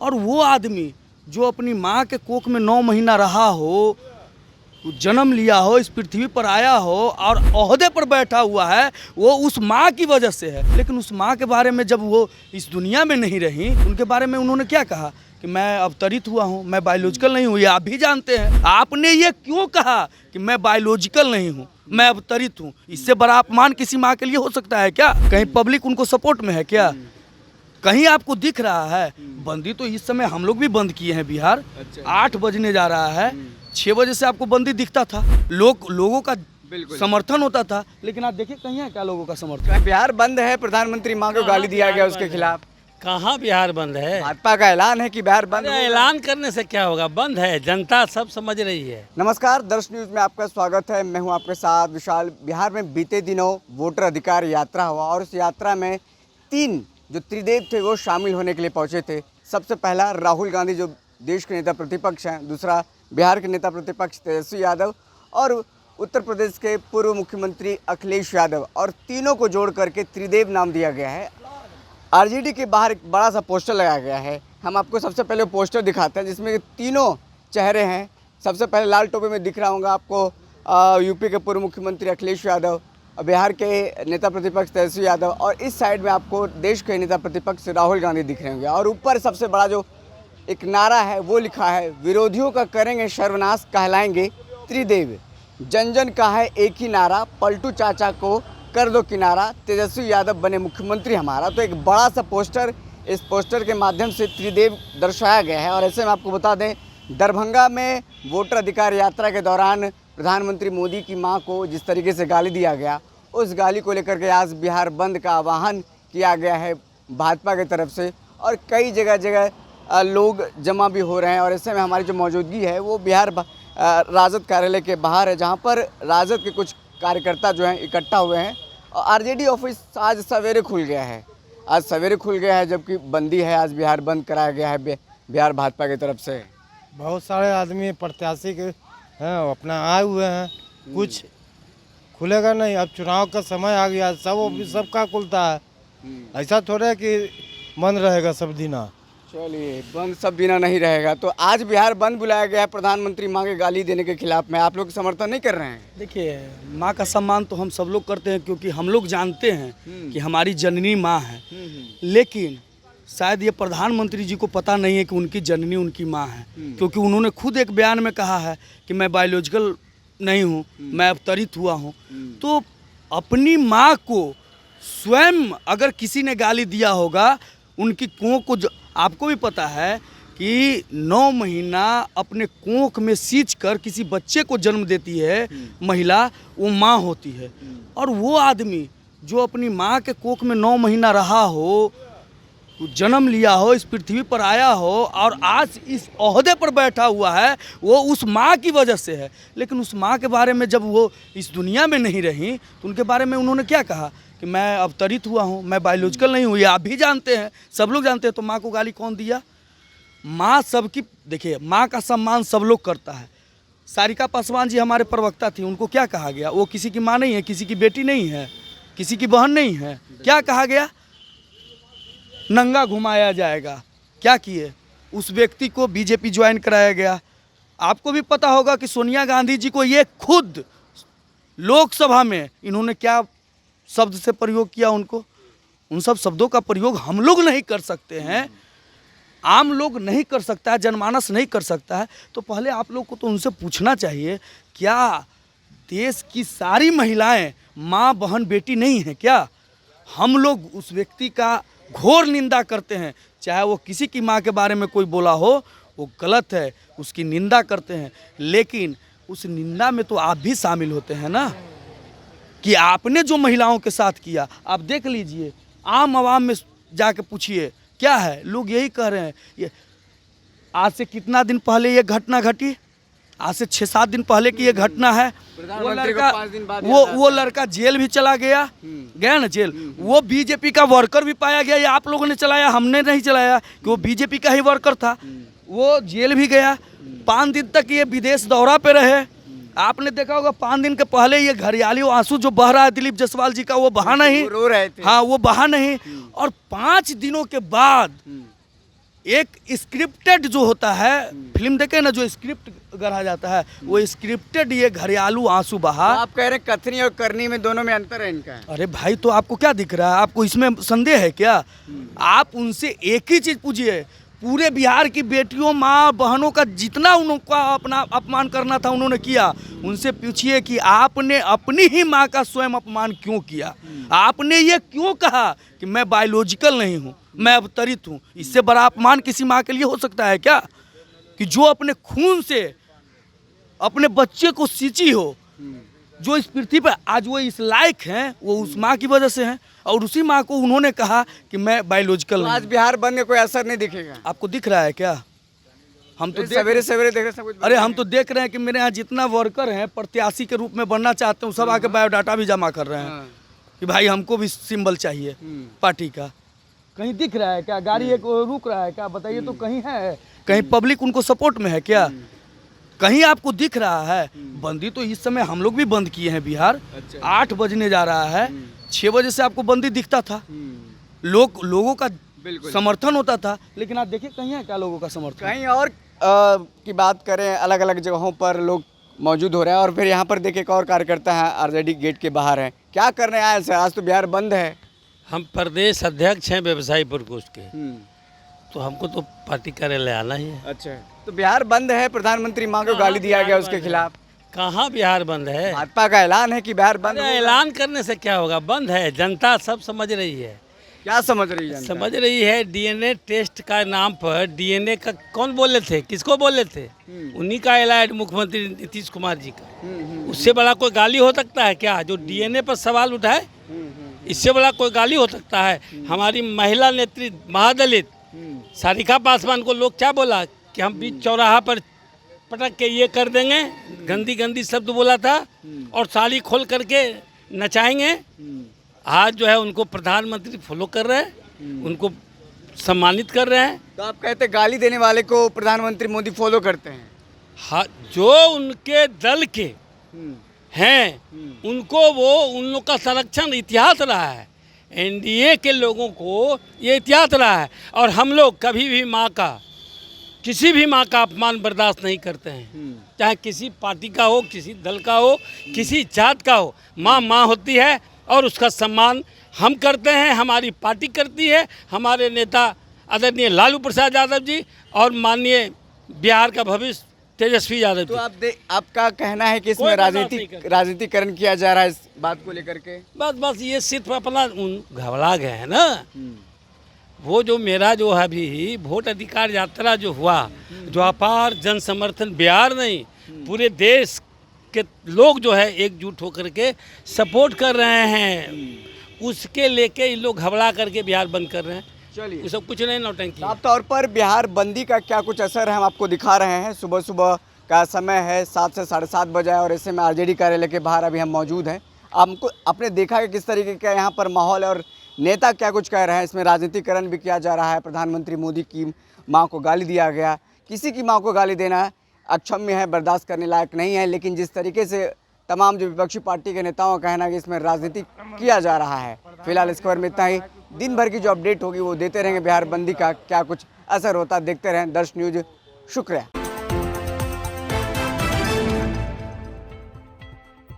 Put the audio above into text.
और वो आदमी जो अपनी माँ के कोख में 9 महीना रहा हो, जन्म लिया हो, इस पृथ्वी पर आया हो और ओहदे पर बैठा हुआ है, वो उस माँ की वजह से है। लेकिन उस माँ के बारे में जब वो इस दुनिया में नहीं रही, उनके बारे में उन्होंने क्या कहा कि मैं अवतरित हुआ हूँ, मैं बायोलॉजिकल नहीं हूँ। ये आप भी जानते हैं। आपने ये क्यों कहा कि मैं बायोलॉजिकल नहीं हूँ, मैं अवतरित हूँ? इससे बड़ा अपमान किसी माँ के लिए हो सकता है क्या? कहीं पब्लिक उनको सपोर्ट में है क्या? कहीं आपको दिख रहा है? बंदी तो इस समय हम लोग भी बंद किए हैं बिहार। 8 बजने जा रहा है, 6 बजे से आपको बंदी दिखता था, लोगों का समर्थन होता था। लेकिन आप देखिए कहीं है क्या लोगों का समर्थन? बिहार बंद है, प्रधानमंत्री मां को गाली दिया गया उसके खिलाफ। कहाँ बिहार बंद है? भाजपा का ऐलान है कि बिहार बंद अरे होगा। ऐलान करने से क्या होगा? बंद है, जनता सब समझ रही है। नमस्कार, दर्श न्यूज में आपका स्वागत है। मैं हूं आपके साथ विशाल। बिहार में बीते दिनों वोटर अधिकार यात्रा हुआ और उस यात्रा में 3 जो त्रिदेव थे वो शामिल होने के लिए पहुंचे थे। सबसे पहला राहुल गांधी जो देश के नेता प्रतिपक्ष हैं, दूसरा बिहार के नेता प्रतिपक्ष तेजस्वी यादव और उत्तर प्रदेश के पूर्व मुख्यमंत्री अखिलेश यादव, और तीनों को जोड़ करके त्रिदेव नाम दिया गया है। आरजेडी के बाहर एक बड़ा सा पोस्टर लगाया गया है। हम आपको सबसे पहले पोस्टर दिखाते हैं जिसमें तीनों चेहरे हैं। सबसे पहले लाल टोपी में दिख रहा होगा आपको यूपी के पूर्व मुख्यमंत्री अखिलेश यादव, बिहार के नेता प्रतिपक्ष तेजस्वी यादव, और इस साइड में आपको देश के नेता प्रतिपक्ष राहुल गांधी दिख रहे होंगे। और ऊपर सबसे बड़ा जो एक नारा है वो लिखा है, विरोधियों का करेंगे सर्वनाश, कहलाएंगे त्रिदेव। जन जन का है एक ही नारा, पलटू चाचा को कर दो किनारा, तेजस्वी यादव बने मुख्यमंत्री हमारा। तो एक बड़ा सा पोस्टर, इस पोस्टर के माध्यम से त्रिदेव दर्शाया गया है। और ऐसे में आपको बता दें, दरभंगा में वोटर अधिकार यात्रा के दौरान प्रधानमंत्री मोदी की मां को जिस तरीके से गाली दिया गया, उस गाली को लेकर के आज बिहार बंद का आह्वान किया गया है भाजपा की तरफ से। और कई जगह जगह लोग जमा भी हो रहे हैं। और ऐसे में हमारी जो मौजूदगी है वो बिहार राजद कार्यालय के बाहर है, जहाँ पर राजद के कुछ कार्यकर्ता जो हैं इकट्ठा हुए हैं। और आरजेडी ऑफिस आज सवेरे खुल गया है, जबकि बंदी है। आज बिहार बंद कराया गया है बिहार भाजपा की तरफ से। बहुत सारे आदमी प्रत्याशी के हैं अपना आए हुए हैं, कुछ खुलेगा नहीं। अब चुनाव का समय आ गया, सबका खुलता है। ऐसा थोड़ा है कि बंद रहेगा सब दिना। चलिए, बंद सब दिना नहीं रहेगा। तो आज बिहार बंद बुलाया गया है प्रधानमंत्री मां के गाली देने के खिलाफ में। आप लोग समर्थन नहीं कर रहे हैं? देखिए, माँ का सम्मान तो हम सब लोग करते हैं, क्योंकि हम लोग जानते हैं कि हमारी जननी माँ है। लेकिन शायद ये प्रधानमंत्री जी को पता नहीं है कि उनकी जननी उनकी माँ है, क्योंकि उन्होंने खुद एक बयान में कहा है कि मैं बायोलॉजिकल नहीं हूँ, मैं अवतरित हुआ हूँ। तो अपनी माँ को स्वयं अगर किसी ने गाली दिया होगा, उनकी कोख को आपको भी पता है कि 9 महीना अपने कोख में सींच कर किसी बच्चे को जन्म देती है महिला, वो माँ होती है। और वो आदमी जो अपनी माँ के कोख में 9 महीना रहा हो, जन्म लिया हो, इस पृथ्वी पर आया हो और आज इस ओहदे पर बैठा हुआ है, वो उस माँ की वजह से है। लेकिन उस माँ के बारे में जब वो इस दुनिया में नहीं रही, तो उनके बारे में उन्होंने क्या कहा कि मैं अवतरित हुआ हूँ, मैं बायोलॉजिकल नहीं हूँ। ये आप भी जानते हैं, सब लोग जानते हैं। तो माँ को गाली कौन दिया? माँ सबकी। देखिए, माँ का सम्मान सब लोग करता है। सारिका पासवान जी हमारे प्रवक्ता थी, उनको क्या कहा गया? वो किसी की माँ नहीं है, किसी की बेटी नहीं है, किसी की बहन नहीं है। क्या कहा गया? नंगा घुमाया जाएगा। क्या किए? उस व्यक्ति को बीजेपी ज्वाइन कराया गया। आपको भी पता होगा कि सोनिया गांधी जी को ये खुद लोकसभा में इन्होंने क्या शब्द से प्रयोग किया, उनको उन सब शब्दों का प्रयोग हम लोग नहीं कर सकते हैं, आम लोग नहीं कर सकता है, जनमानस नहीं कर सकता है। तो पहले आप लोग को तो उनसे पूछना चाहिए, क्या देश की सारी महिलाएं माँ, बहन, बेटी नहीं हैं क्या? हम लोग उस व्यक्ति का घोर निंदा करते हैं। चाहे वो किसी की माँ के बारे में कोई बोला हो, वो गलत है, उसकी निंदा करते हैं। लेकिन उस निंदा में तो आप भी शामिल होते हैं ना, कि आपने जो महिलाओं के साथ किया। आप देख लीजिए, आम आवाम में जाके पूछिए क्या है, लोग यही कह रहे हैं। ये आज से कितना दिन पहले ये घटना घटी? आज से 6-7 दिन पहले की ये घटना है। वो लड़का जेल भी चला गया ना जेल। वो बीजेपी का वर्कर भी पाया गया। ये आप लोगों ने चलाया, हमने नहीं चलाया, कि वो बीजेपी का ही वर्कर था। वो जेल भी गया। 5 दिन तक ये विदेश दौरा पे रहे। आपने देखा होगा 5 दिन के पहले ये घरियाली आंसू जो बह रहा है दिलीप जायसवाल जी का, वो बहा नहीं, रो रहे थे। हाँ, वो बहा नहीं। और 5 दिनों के बाद एक स्क्रिप्टेड जो होता है, फिल्म देखे ना, जो स्क्रिप्ट गढ़ा जाता है, वो स्क्रिप्टेड ये घरेलू आंसू बहा। आप कह रहे हैं कथनी और करनी में दोनों में अंतर है इनका। अरे भाई, तो आपको क्या दिख रहा है? आपको इसमें संदेह है क्या? आप उनसे एक ही चीज पूछिए, पूरे बिहार की बेटियों, माँ बहनों का जितना उनका अपना अपमान करना था उन्होंने किया। उनसे पूछिए कि आपने अपनी ही माँ का स्वयं अपमान क्यों किया? आपने ये क्यों कहा कि मैं बायोलॉजिकल नहीं हूँ, मैं अवतरित हूँ? इससे बड़ा अपमान किसी माँ के लिए हो सकता है क्या? कि जो अपने खून से अपने बच्चे को सींची हो, जो इस पृथ्वी पर आज वो इस लायक हैं, वो उस माँ की वजह से हैं। और उसी माँ को उन्होंने कहा कि मैं बायोलॉजिकल तो आज बिहार बंद में कोई असर नहीं दिखेगा। आपको दिख रहा है क्या? हम तो सवेरे सवेरे देख रहे सब कुछ। अरे हम तो देख रहे हैं कि मेरे यहाँ जितना वर्कर हैं, प्रत्याशी के रूप में बनना चाहते हैं, सब आके बायोडाटा भी जमा कर रहे हैं कि भाई हमको भी सिंबल चाहिए पार्टी का। कहीं दिख रहा है क्या? गाड़ी एक रुक रहा है क्या? बताइए तो। कहीं है? कहीं पब्लिक उनको सपोर्ट में है क्या? कहीं आपको दिख रहा है? बंदी तो इस समय हम लोग भी बंद किए हैं बिहार। 8 बजने जा रहा है, 6 बजे से आपको बंदी दिखता था, लोगों का समर्थन होता था। लेकिन आप देखिए कहीं है क्या लोगों का समर्थन? कहीं और की बात करें, अलग अलग जगहों पर लोग मौजूद हो रहे हैं। और फिर यहाँ पर देखिए एक और कार्यकर्ता है, आरजेडी गेट के बाहर है। क्या करने आए सर? आज तो बिहार बंद है। हम प्रदेश अध्यक्ष हैं व्यवसायी प्रकोष्ठ के, तो हमको तो पार्टी कार्यालय आना ही है। अच्छा, तो बिहार बंद है, प्रधानमंत्री माँ को गाली दिया गया उसके खिलाफ। कहाँ बिहार बंद है? भाजपा का ऐलान है कि बिहार बंद अरे होगा। ऐलान करने से क्या होगा? बंद है, जनता सब समझ रही है। क्या समझ रही है? समझ रही है। डीएनए टेस्ट का नाम पर डीएनए का कौन बोले थे, किसको बोले थे? उन्हीं का ऐलान, मुख्यमंत्री नीतीश कुमार जी का। उससे बड़ा कोई गाली हो सकता है क्या? जो डीएनए पर सवाल उठाए, इससे बड़ा कोई गाली हो सकता है? हमारी महिला नेत्री महादलित सारिका पासवान को लोग क्या बोला कि हम बीच चौराहा पर पटक के ये कर देंगे, गंदी गंदी शब्द बोला था, और साड़ी खोल करके नचाएंगे। आज जो है उनको प्रधानमंत्री फॉलो कर रहे हैं, उनको सम्मानित कर रहे हैं। तो आप कहते गाली देने वाले को प्रधानमंत्री मोदी फॉलो करते हैं? हाँ, जो उनके दल के हैं उनको, वो उन लोग का संरक्षण इतिहास रहा है। एनडीए के लोगों को ये इतिहास रहा है। और हम लोग कभी भी माँ का, किसी भी माँ का अपमान बर्दाश्त नहीं करते हैं, चाहे किसी पार्टी का हो, किसी दल का हो, किसी जात का हो। माँ माँ होती है और उसका सम्मान हम करते हैं, हमारी पार्टी करती है, हमारे नेता आदरणीय लालू प्रसाद यादव जी और माननीय बिहार का भविष्य तेजस्वी यादव जी। तो आपका कहना है कि इसमें कोई बर्दाश्त नहीं करता। राजनीतिकरण किया जा रहा है इस बात को लेकर के? बस ये सिर्फ अपना घबरा गए हैं ना। वो जो मेरा जो है अभी वोट अधिकार यात्रा जो हुआ, जो अपार जन समर्थन बिहार नहीं पूरे देश के लोग जो है एकजुट होकर के सपोर्ट कर रहे हैं, उसके लेके ये लोग घबरा करके बिहार बंद कर रहे हैं। चलिए, ये सब कुछ नहीं, नौटंकी। साफ तौर पर बिहार बंदी का क्या कुछ असर है हम आपको दिखा रहे हैं। सुबह सुबह का समय है, 7 से 7:30 बजे है और ऐसे में आरजेडी कार्यालय के बाहर अभी हम मौजूद हैं। हमको आपने देखा कि किस तरीके का यहाँ पर माहौल है और नेता क्या कुछ कह रहे हैं। इसमें राजनीतिकरण भी किया जा रहा है। प्रधानमंत्री मोदी की माँ को गाली दिया गया। किसी की माँ को गाली देना अक्षम्य है, बर्दाश्त करने लायक नहीं है। लेकिन जिस तरीके से तमाम जो विपक्षी पार्टी के नेताओं का कहना है कि इसमें राजनीति किया जा रहा है। फिलहाल इस खबर में इतना ही। दिन भर की जो अपडेट होगी वो देते रहेंगे। बिहार बंदी का क्या कुछ असर होता देखते रहें दर्श न्यूज। शुक्रिया।